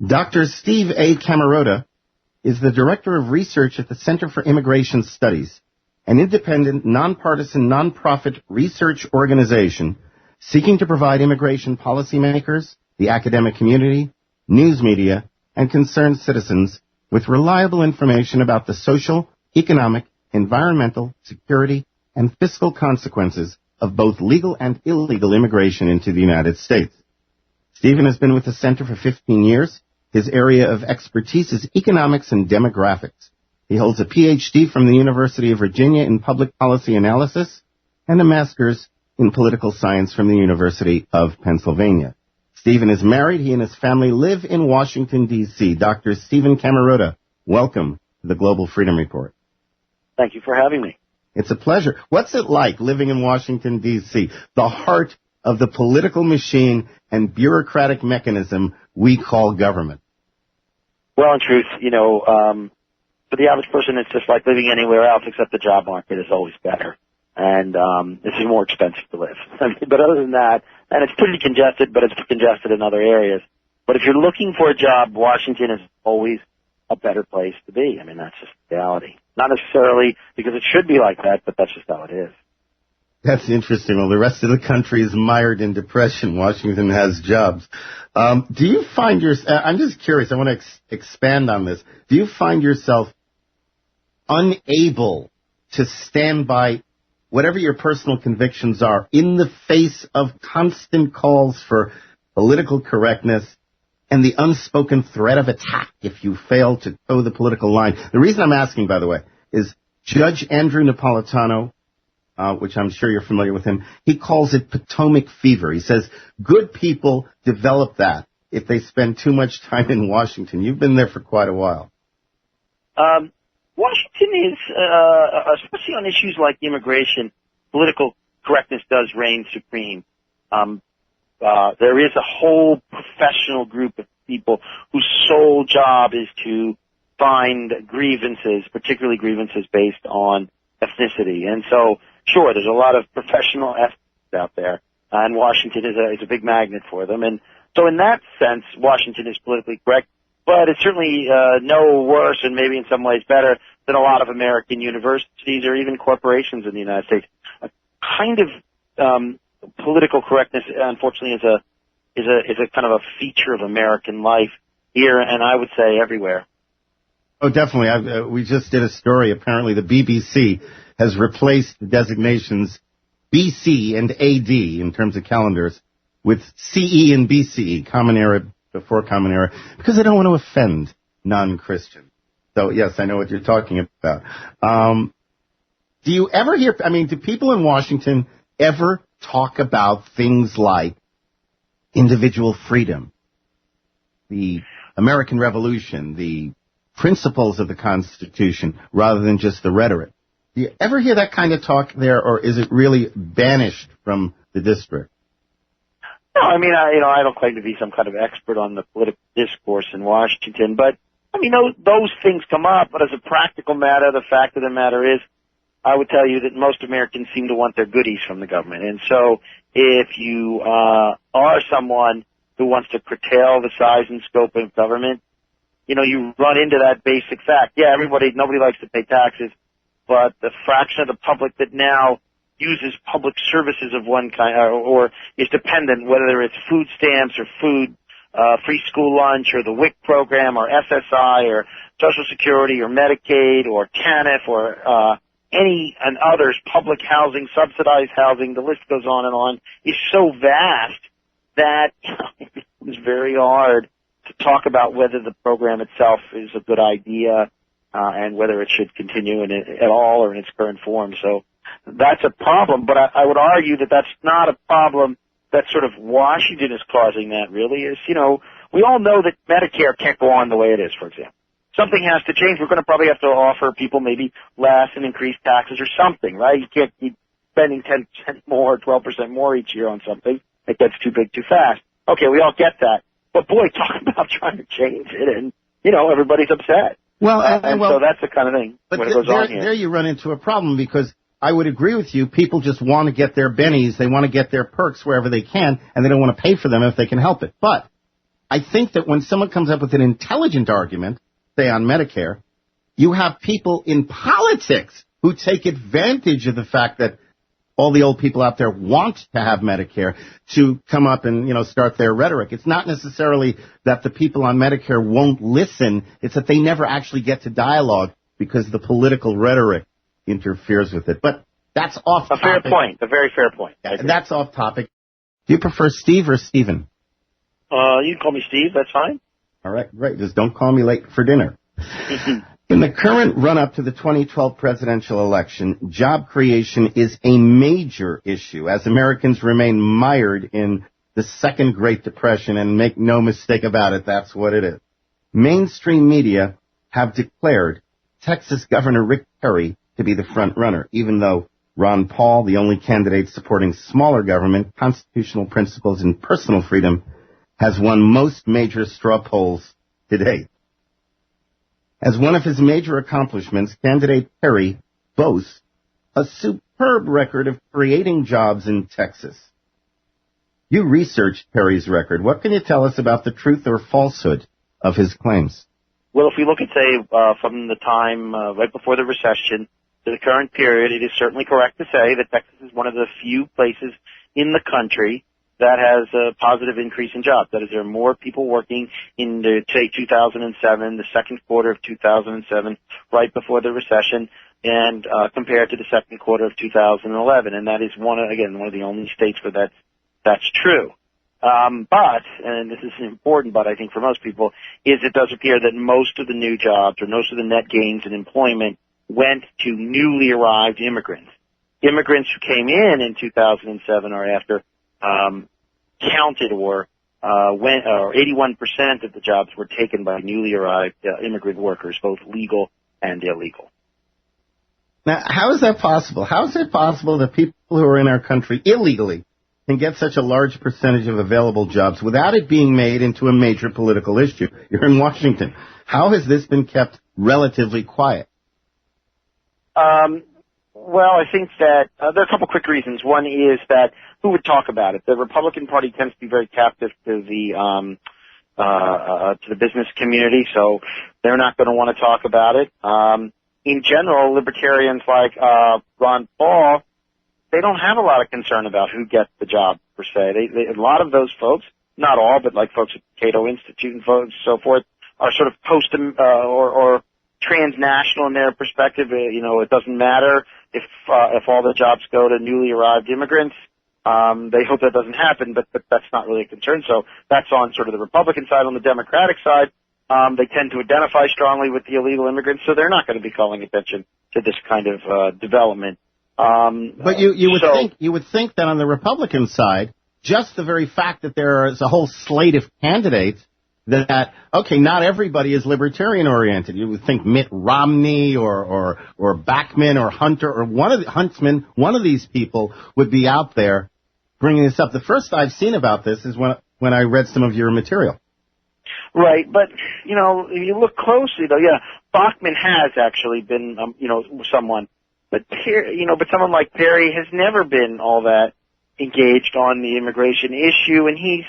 Dr. Steve A. Camarota is the Director of Research at the Center for Immigration Studies, an independent, nonpartisan, nonprofit research organization seeking to provide immigration policymakers, the academic community, news media, and concerned citizens with reliable information about the social, economic, environmental, security, and fiscal consequences of both legal and illegal immigration into the United States. Stephen has been with the Center for 15 years. His area of expertise is economics and demographics. He holds a Ph.D. from the University of Virginia in public policy analysis and a master's in political science from the University of Pennsylvania. Stephen is married. He and his family live in Washington, D.C. Dr. Stephen Camarota, welcome to the Global Freedom Report. Thank you for having me. It's a pleasure. What's it like living in Washington, D.C., the heart of the political machine and bureaucratic mechanism we call government? Well, in truth, for the average person, it's just like living anywhere else except the job market is always better. And it's more expensive to live. But other than that, and it's pretty congested, but it's congested in other areas. But if you're looking for a job, Washington is always a better place to be. I mean, that's just reality. Not necessarily because it should be like that, but that's just how it is. That's interesting. Well, the rest of the country is mired in depression. Washington has jobs. Do you find I'm just curious, I want to expand on this. Do you find yourself unable to stand by whatever your personal convictions are in the face of constant calls for political correctness and the unspoken threat of attack if you fail to toe the political line? The reason I'm asking, by the way, is Judge Andrew Napolitano, which I'm sure you're familiar with him, he calls it Potomac fever. He says good people develop that if they spend too much time in Washington. You've been there for quite a while. Washington is, especially on issues like immigration, political correctness does reign supreme. There is a whole professional group of people whose sole job is to find grievances, particularly grievances based on ethnicity. And so, sure, there's a lot of professional ethics out there, and Washington is a big magnet for them. And so in that sense, Washington is politically correct, but it's certainly no worse and maybe in some ways better than a lot of American universities or even corporations in the United States. A kind of political correctness, unfortunately, is a kind of a feature of American life here, and I would say everywhere. Oh, definitely. We just did a story. Apparently, the BBC has replaced the designations BC and AD in terms of calendars with CE and BCE, Common Era before Common Era, because they don't want to offend non-Christians. So, yes, I know what you're talking about. Do you ever hear, do people in Washington ever talk about things like individual freedom, the American Revolution, the principles of the Constitution, rather than just the rhetoric? Do you ever hear that kind of talk there, or is it really banished from the district? No, I don't claim to be some kind of expert on the political discourse in Washington, but those things come up. But as a practical matter, the fact of the matter is, I would tell you that most Americans seem to want their goodies from the government. And so if you are someone who wants to curtail the size and scope of government, you run into that basic fact. Yeah, nobody likes to pay taxes, but the fraction of the public that now uses public services of one kind or is dependent, whether it's food stamps or food, free school lunch or the WIC program or SSI or Social Security or Medicaid or TANF or any and others, public housing, subsidized housing, the list goes on, is so vast that it becomes very hard to talk about whether the program itself is a good idea and whether it should continue at all or in its current form. So that's a problem, but I would argue that that's not a problem that sort of Washington is causing that really is, we all know that Medicare can't go on the way it is, for example. Something has to change. We're going to probably have to offer people maybe less and increase taxes or something, right? You can't keep spending 10% more, 12% more each year on something. It gets too big too fast. Okay, we all get that. But boy, talk about trying to change it and, everybody's upset. Well, so that's the kind of thing but when it goes on here. There you run into a problem because I would agree with you. People just want to get their bennies. They want to get their perks wherever they can, and they don't want to pay for them if they can help it. But I think that when someone comes up with an intelligent argument, say on Medicare, you have people in politics who take advantage of the fact that all the old people out there want to have Medicare to come up and, start their rhetoric. It's not necessarily that the people on Medicare won't listen. It's that they never actually get to dialogue because the political rhetoric interferes with it. But that's off topic. A fair point. A very fair point. That's off topic. Do you prefer Steve or Steven? You can call me Steve. That's fine. All right, great. Just don't call me late for dinner. In the current run-up to the 2012 presidential election, job creation is a major issue as Americans remain mired in the second Great Depression, and make no mistake about it, that's what it is. Mainstream media have declared Texas Governor Rick Perry to be the front runner, even though Ron Paul, the only candidate supporting smaller government, constitutional principles, and personal freedom, has won most major straw polls to date. As one of his major accomplishments, candidate Perry boasts a superb record of creating jobs in Texas. You researched Perry's record. What can you tell us about the truth or falsehood of his claims? Well, if we look at, say, from the time right before the recession to the current period, it is certainly correct to say that Texas is one of the few places in the country that has a positive increase in jobs. That is, there are more people working in, say, 2007, the second quarter of 2007, right before the recession, and compared to the second quarter of 2011. And that is one of the only states where that's true. But, and this is important, but I think for most people, is it does appear that most of the new jobs or most of the net gains in employment went to newly arrived immigrants. Immigrants who came in 2007 or after counted or 81% of the jobs were taken by newly arrived immigrant workers, both legal and illegal. Now, how is that possible? How is it possible that people who are in our country illegally can get such a large percentage of available jobs without it being made into a major political issue? You're in Washington. How has this been kept relatively quiet? Well, I think that there are a couple quick reasons. One is that who would talk about it? The Republican Party tends to be very captive to the business community, so they're not going to want to talk about it. In general, libertarians like Ron Paul, they don't have a lot of concern about who gets the job per se. A lot of those folks, not all, but like folks at Cato Institute and folks, so forth, are sort of post or transnational in their perspective. It doesn't matter if all the jobs go to newly arrived immigrants. They hope that doesn't happen, but that's not really a concern. So that's on sort of the Republican side. On the Democratic side, they tend to identify strongly with the illegal immigrants, so they're not going to be calling attention to this kind of development. But you would think that on the Republican side, just the very fact that there is a whole slate of candidates that not everybody is libertarian oriented. You would think Mitt Romney or Bachman or Hunter or Huntsman, one of these people would be out there bringing this up. The first I've seen about this is when I read some of your material. Right, but if you look closely though, Bachman has actually been someone, but someone like Perry has never been all that engaged on the immigration issue, and he's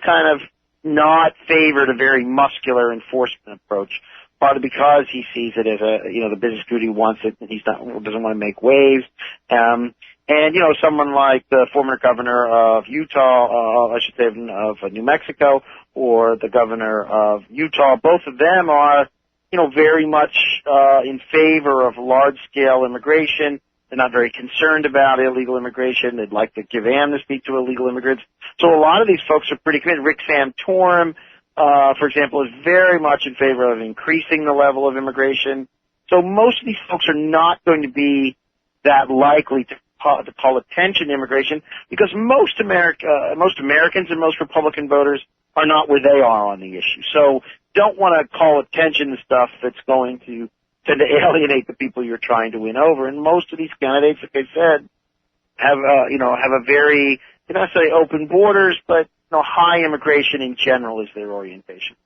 kind of not favored a very muscular enforcement approach, partly because he sees it as the business community wants it and doesn't want to make waves. And someone like the former governor of Utah, of New Mexico, or the governor of Utah, both of them are, very much in favor of large-scale immigration. They're not very concerned about illegal immigration. They'd like to give amnesty to illegal immigrants. So a lot of these folks are pretty committed. Rick Santorum, for example, is very much in favor of increasing the level of immigration. So most of these folks are not going to be that likely to call attention to immigration because most Americans and most Republican voters are not where they are on the issue. So don't want to call attention to stuff that's going to tend to alienate the people you're trying to win over. And most of these candidates, like I said, have a very, not say open borders, but high immigration in general is their orientation.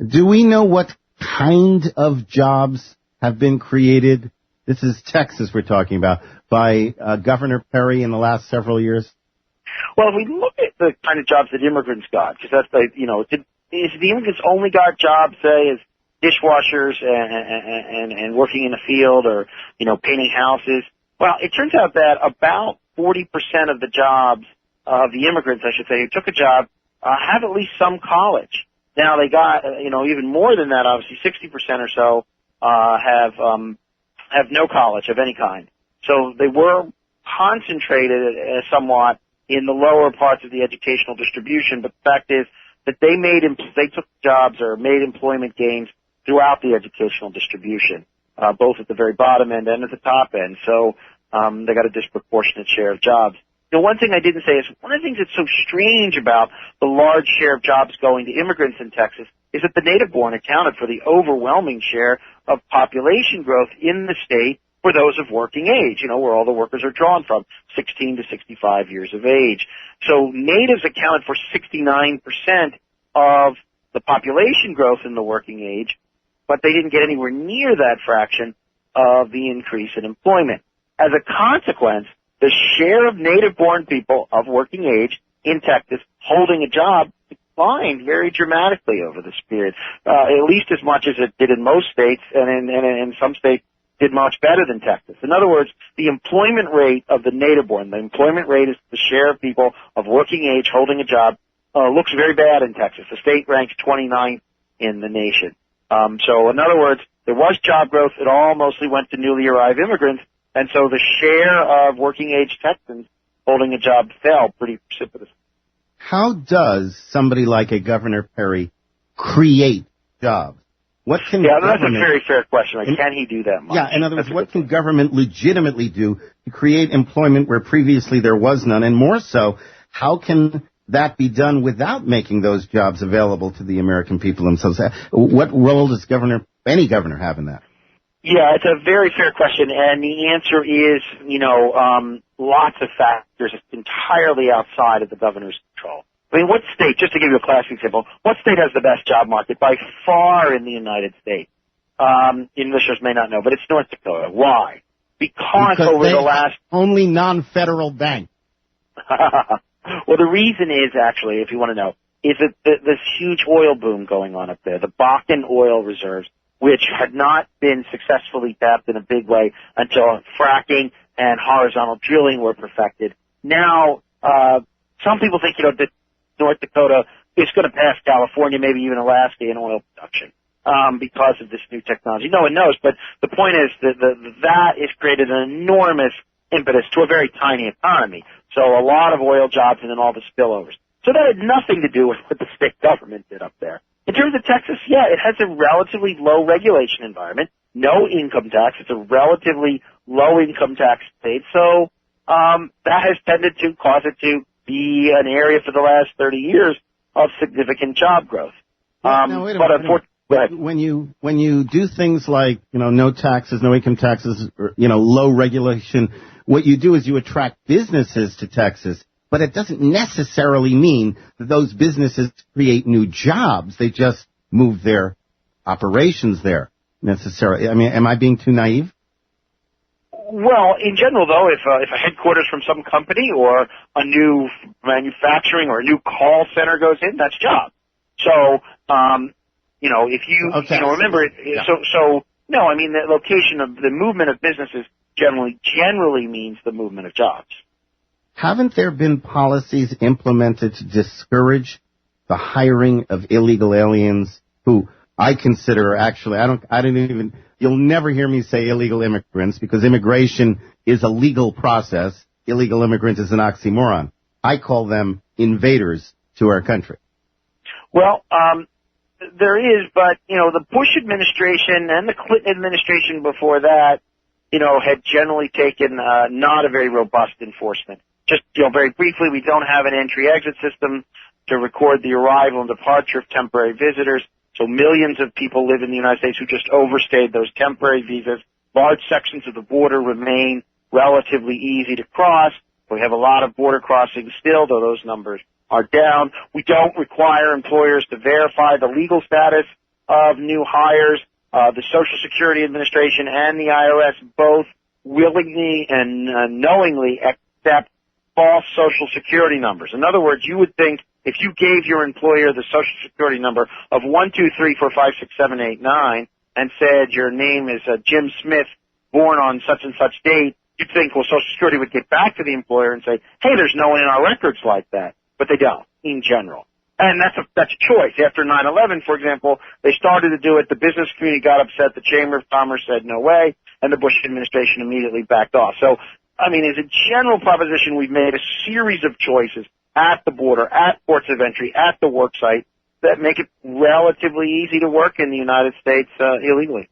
Do we know what kind of jobs have been created? This is Texas we're talking about, by Governor Perry in the last several years. Well, if we look at the kind of jobs that immigrants got? Because that's is the immigrants only got jobs, say, as dishwashers and working in the field or, painting houses? Well, it turns out that about 40% of the jobs of the immigrants, I should say, who took a job, have at least some college. Now they got, even more than that, obviously 60% or so, have no college of any kind. So they were concentrated somewhat in the lower parts of the educational distribution, but the fact is that they took jobs or made employment gains throughout the educational distribution, both at the very bottom end and at the top end. So they got a disproportionate share of jobs. One thing I didn't say is one of the things that's so strange about the large share of jobs going to immigrants in Texas is that the native-born accounted for the overwhelming share of population growth in the state for those of working age, where all the workers are drawn from, 16 to 65 years of age. So natives accounted for 69% of the population growth in the working age, but they didn't get anywhere near that fraction of the increase in employment. As a consequence, the share of native-born people of working age in Texas holding a job declined very dramatically over this period, at least as much as it did in most states, and in some states did much better than Texas. In other words, the employment rate of the native-born, the employment rate is the share of people of working age holding a job, looks very bad in Texas. The state ranks 29th in the nation. So in other words, there was job growth. It all mostly went to newly arrived immigrants. And so the share of working-age Texans holding a job fell pretty precipitously. How does somebody like a Governor Perry create jobs? What can that's a very fair question. Can he do that much? Yeah, in other words, what can government legitimately do to create employment where previously there was none? And more so, how can that be done without making those jobs available to the American people themselves? What role does any governor have in that? Yeah, it's a very fair question, and the answer is, lots of factors entirely outside of the governor's control. I mean, what state, just to give you a classic example, what state has the best job market by far in the United States? Listeners may not know, but it's North Dakota. Why? Because over the last... Only non-federal bank. Well, the reason is, actually, if you want to know, is that this huge oil boom going on up there, the Bakken oil reserves, which had not been successfully tapped in a big way until fracking and horizontal drilling were perfected. Now, some people think, that North Dakota is going to pass California, maybe even Alaska in oil production, because of this new technology. No one knows, but the point is that has created an enormous impetus to a very tiny economy. So a lot of oil jobs and then all the spillovers. So that had nothing to do with what the state government did up there. In terms of Texas, it has a relatively low regulation environment, no income tax. It's a relatively low income tax state. So that has tended to cause it to be an area for the last 30 years of significant job growth. When you do things like, no taxes, no income taxes, or, low regulation, what you do is you attract businesses to Texas, but it doesn't necessarily mean that those businesses create new jobs. They just move their operations there necessarily. I mean, am I being too naive? Well, in general, though, if a headquarters from some company or a new manufacturing or a new call center goes in, that's job. So, if you, remember it, yeah. No, I mean, the location of the movement of businesses generally means the movement of jobs. Haven't there been policies implemented to discourage the hiring of illegal aliens who I consider actually, you'll never hear me say illegal immigrants because immigration is a legal process. Illegal immigrant is an oxymoron. I call them invaders to our country. Well, there is, but, the Bush administration and the Clinton administration before that, had generally taken not a very robust enforcement. Just, very briefly, we don't have an entry-exit system to record the arrival and departure of temporary visitors. So millions of people live in the United States who just overstayed those temporary visas. Large sections of the border remain relatively easy to cross. We have a lot of border crossings still, though those numbers are down. We don't require employers to verify the legal status of new hires. The Social Security Administration and the IRS both willingly and knowingly accept false Social Security numbers. In other words, you would think if you gave your employer the Social Security number of 123456789 and said your name is Jim Smith, born on such and such date, you'd think, well, Social Security would get back to the employer and say, hey, there's no one in our records like that. But they don't, in general. And that's a choice. After 9/11, for example, they started to do it. The business community got upset. The Chamber of Commerce said no way, and the Bush administration immediately backed off. So, I mean, as a general proposition, we've made a series of choices at the border, at ports of entry, at the work site that make it relatively easy to work in the United States illegally.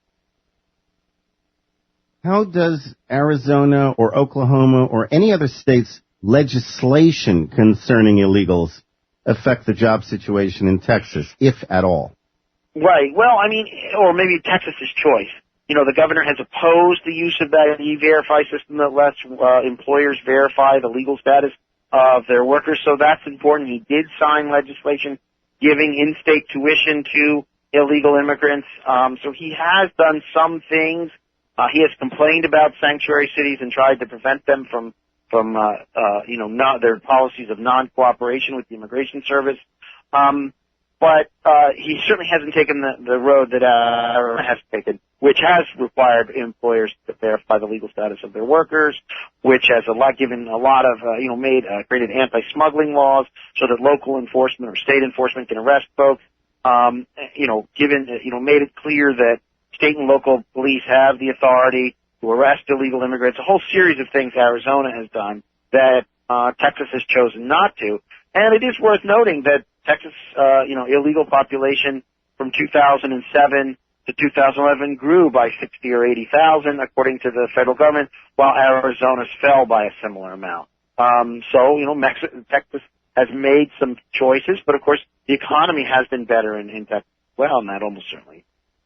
How does Arizona or Oklahoma or any other state's legislation concerning illegals affect the job situation in Texas, if at all? Right. Well, I mean, or maybe Texas's choice. You know, the governor has opposed the use of that E-Verify system that lets employers verify the legal status of their workers, so that's important. He did sign legislation giving in-state tuition to illegal immigrants. So he has done some things. He has complained about sanctuary cities and tried to prevent them from not their policies of non-cooperation with the Immigration Service. But he certainly hasn't taken the road that Arizona has taken, which has required employers to verify the legal status of their workers, which has created anti-smuggling laws so that local enforcement or state enforcement can arrest folks. Made it clear that state and local police have the authority to arrest illegal immigrants. A whole series of things Arizona has done that Texas has chosen not to. And it is worth noting that Texas, illegal population from 2007 to 2011 grew by 60 or 80,000, according to the federal government, while Arizona's fell by a similar amount. Texas has made some choices, but of course the economy has been better in Texas as well, and that almost certainly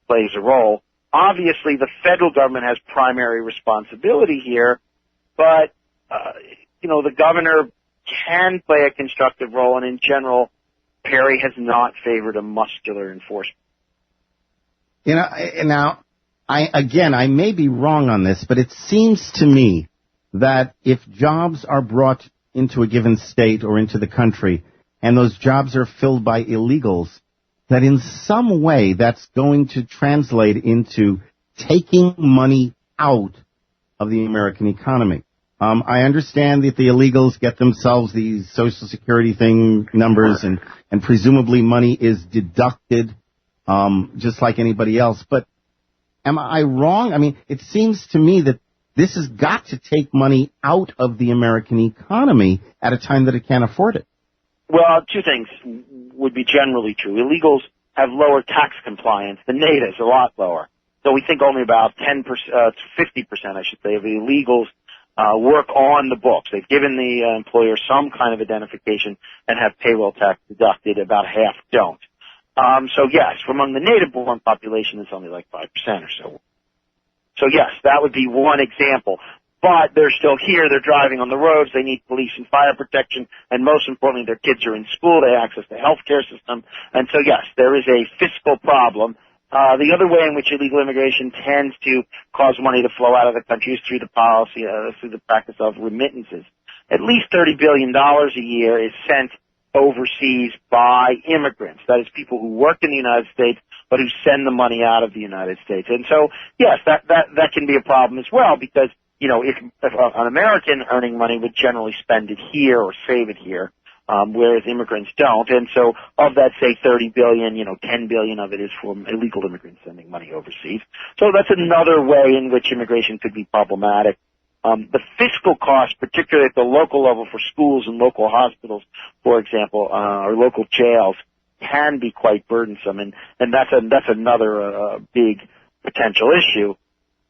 plays a role. Obviously, the federal government has primary responsibility here, but, the governor can play a constructive role, and in general, Perry has not favored a muscular enforcement. I may be wrong on this, but it seems to me that if jobs are brought into a given state or into the country, and those jobs are filled by illegals, that in some way that's going to translate into taking money out of the American economy. I understand that the illegals get themselves these Social Security numbers, and presumably money is deducted just like anybody else. But am I wrong? I mean, it seems to me that this has got to take money out of the American economy at a time that it can't afford it. Well, two things would be generally true. Illegals have lower tax compliance than natives, a lot lower. So we think only about 50%, I should say, of illegals work on the books. They've given the employer some kind of identification and have payroll tax deducted. About half don't. So yes, among the native-born population, it's only like 5% or so. So yes, that would be one example. But they're still here. They're driving on the roads. They need police and fire protection. And most importantly, their kids are in school. They access the health care system. And so, yes, there is a fiscal problem. The other way in which illegal immigration tends to cause money to flow out of the country is through the practice of remittances. At least $30 billion a year is sent overseas by immigrants. That is, people who work in the United States but who send the money out of the United States. And so, yes, that can be a problem as well, because if an American earning money would generally spend it here or save it here, whereas immigrants don't. And so of that, say, 30 billion, 10 billion of it is from illegal immigrants sending money overseas. So that's another way in which immigration could be problematic. The fiscal costs, particularly at the local level for schools and local hospitals, for example, or local jails, can be quite burdensome, and that's another big potential issue.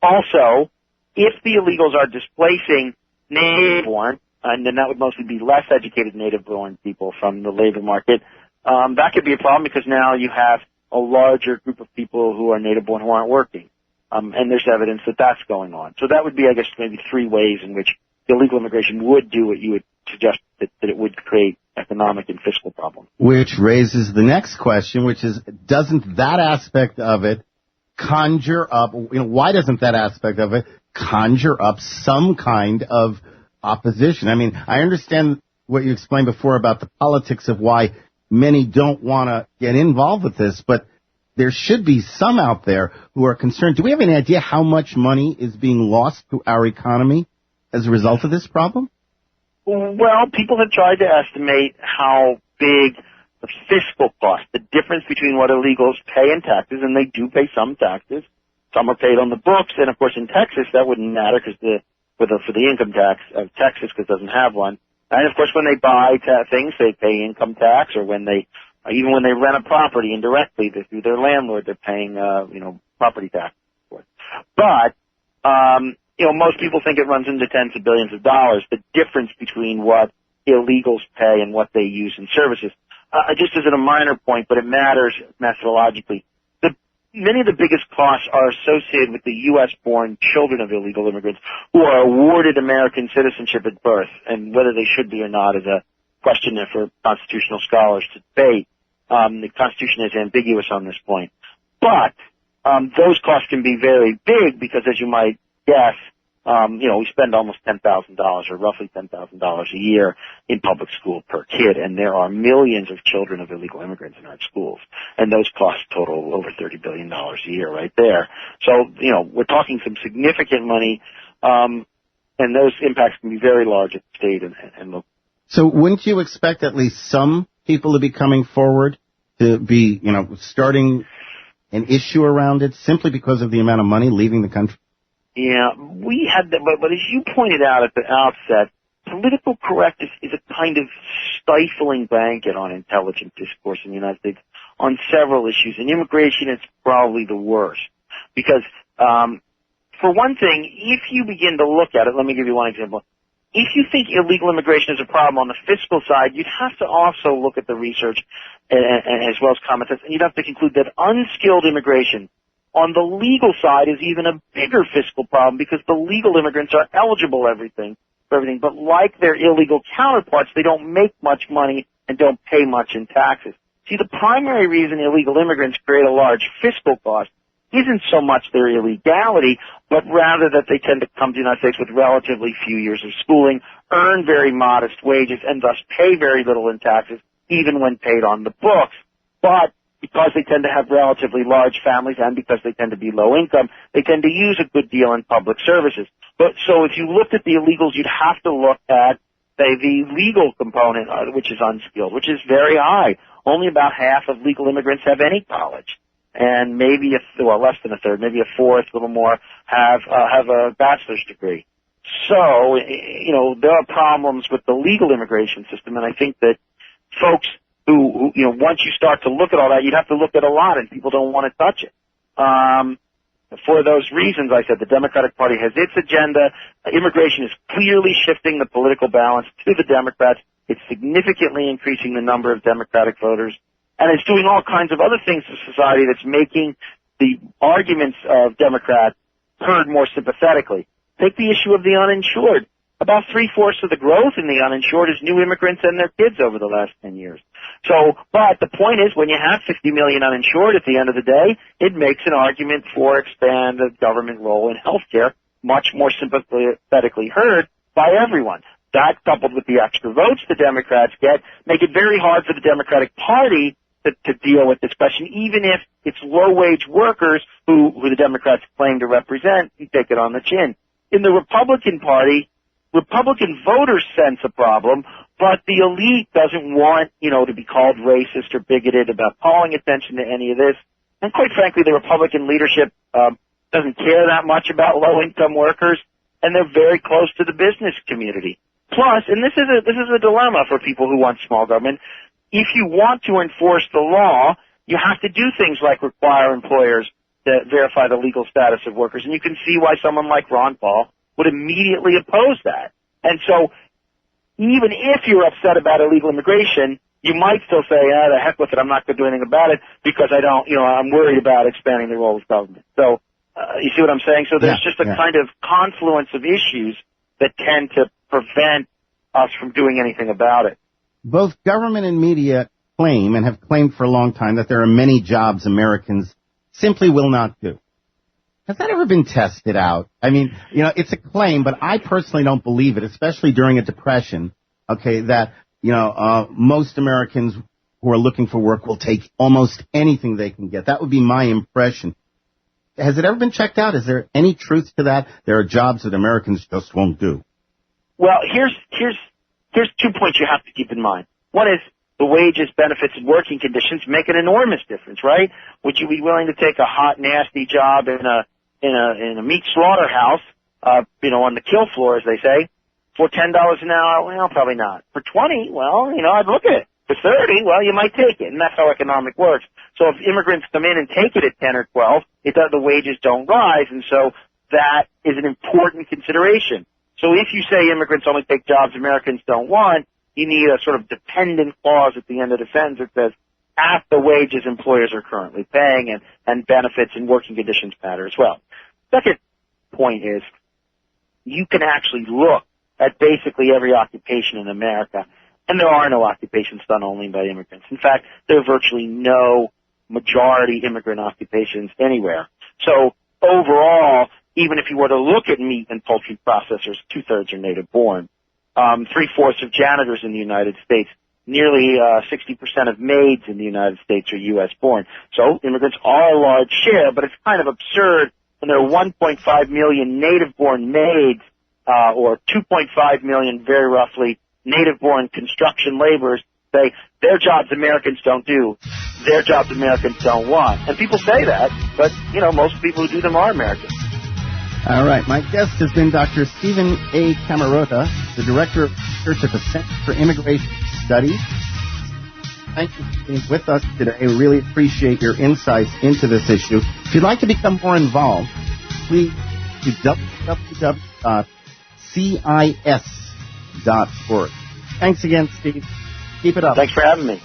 Also, if the illegals are displacing native-born, and then that would mostly be less educated native-born people from the labor market, that could be a problem because now you have a larger group of people who are native-born who aren't working. And there's evidence that that's going on. So that would be, I guess, maybe three ways in which illegal immigration would do what you would suggest that it would create economic and fiscal problems. Which raises the next question, which is, doesn't that aspect of it conjure up, why doesn't that aspect of it conjure up some kind of opposition. I mean, I understand what you explained before about the politics of why many don't want to get involved with this, but there should be some out there who are concerned. Do we have any idea how much money is being lost to our economy as a result of this problem? Well, people have tried to estimate how big the fiscal cost, the difference between what illegals pay in taxes, and they do pay some taxes. Some are paid on the books, and of course in Texas that wouldn't matter because for the income tax of Texas, because it doesn't have one. And of course when they buy things, they pay income tax, or even when they rent a property indirectly through their landlord, they're paying property tax. But most people think it runs into tens of billions of dollars, the difference between what illegals pay and what they use in services. Just as a minor point, but it matters methodologically. Many of the biggest costs are associated with the U.S.-born children of illegal immigrants who are awarded American citizenship at birth, and whether they should be or not is a question for constitutional scholars to debate. The Constitution is ambiguous on this point. But those costs can be very big because, as you might guess, we spend almost $10,000 or roughly $10,000 a year in public school per kid, and there are millions of children of illegal immigrants in our schools, and those costs total over $30 billion a year right there. So, we're talking some significant money, and those impacts can be very large at the state and local. So wouldn't you expect at least some people to be coming forward to be, starting an issue around it simply because of the amount of money leaving the country? Yeah, we had that, but as you pointed out at the outset, political correctness is a kind of stifling blanket on intelligent discourse in the United States on several issues. In immigration, it's probably the worst. Because, for one thing, if you begin to look at it, let me give you one example. If you think illegal immigration is a problem on the fiscal side, you'd have to also look at the research and as well as common sense, and you'd have to conclude that unskilled immigration on the legal side is even a bigger fiscal problem because the legal immigrants are eligible for everything, but like their illegal counterparts, they don't make much money and don't pay much in taxes. See, the primary reason illegal immigrants create a large fiscal cost isn't so much their illegality, but rather that they tend to come to the United States with relatively few years of schooling, earn very modest wages, and thus pay very little in taxes, even when paid on the books. But because they tend to have relatively large families and because they tend to be low income, they tend to use a good deal in public services. But so if you looked at the illegals, you'd have to look at, say, the legal component, which is unskilled, which is very high. Only about half of legal immigrants have any college. And maybe less than a third, maybe a fourth, a little more, have a bachelor's degree. So, there are problems with the legal immigration system, and I think that folks who once you start to look at all that, you'd have to look at a lot, and people don't want to touch it. For those reasons, I said the Democratic Party has its agenda. Immigration is clearly shifting the political balance to the Democrats. It's significantly increasing the number of Democratic voters. And it's doing all kinds of other things to society that's making the arguments of Democrats heard more sympathetically. Take the issue of the uninsured. About 3/4 of the growth in the uninsured is new immigrants and their kids over the last 10 years. But the point is, when you have 50 million uninsured at the end of the day, it makes an argument for expanded government role in healthcare much more sympathetically heard by everyone. That, coupled with the extra votes the Democrats get, make it very hard for the Democratic Party to deal with this question, even if it's low-wage workers who the Democrats claim to represent, you take it on the chin. In the Republican Party, Republican voters sense a problem, but the elite doesn't want, to be called racist or bigoted about calling attention to any of this. And quite frankly, the Republican leadership doesn't care that much about low-income workers, and they're very close to the business community. Plus, and this is a dilemma for people who want small government, if you want to enforce the law, you have to do things like require employers to verify the legal status of workers, and you can see why someone like Ron Paul would immediately oppose that. And so, even if you're upset about illegal immigration, you might still say, the heck with it, I'm not going to do anything about it because I'm worried about expanding the role of government. So, you see what I'm saying? So there's just a kind of confluence of issues that tend to prevent us from doing anything about it. Both government and media claim, and have claimed for a long time, that there are many jobs Americans simply will not do. Has that ever been tested out? I mean, it's a claim, but I personally don't believe it, especially during a depression, okay, that, most Americans who are looking for work will take almost anything they can get. That would be my impression. Has it ever been checked out? Is there any truth to that? There are jobs that Americans just won't do. Well, here's 2 points you have to keep in mind. One is the wages, benefits, and working conditions make an enormous difference, right? Would you be willing to take a hot, nasty job in a meat slaughterhouse, on the kill floor, as they say, for $10 an hour? Well, probably not. For 20, well, I'd look at it. For 30, well, you might take it, and that's how economic works. So if immigrants come in and take it at 10 or 12, the wages don't rise, and so that is an important consideration. So if you say immigrants only take jobs Americans don't want, you need a sort of dependent clause at the end of the sentence that says, at the wages employers are currently paying, and benefits and working conditions matter as well. Second point is, you can actually look at basically every occupation in America, and there are no occupations done only by immigrants. In fact, there are virtually no majority immigrant occupations anywhere. So overall, even if you were to look at meat and poultry processors, 2/3 are native born. 3/4 of janitors in the United States, nearly 60% of maids in the United States are U.S. born. So immigrants are a large share, but it's kind of absurd when there are 1.5 million native-born maids, or 2.5 million, very roughly, native-born construction laborers say their jobs Americans don't do, their jobs Americans don't want. And people say that, but, most people who do them are Americans. All right. My guest has been Dr. Stephen A. Camarota, the Director of Research at the Center for Immigration Studies. Thank you for being with us today. I really appreciate your insights into this issue. If you'd like to become more involved, please to www.cis.org. Thanks again, Steve. Keep it up. Thanks for having me.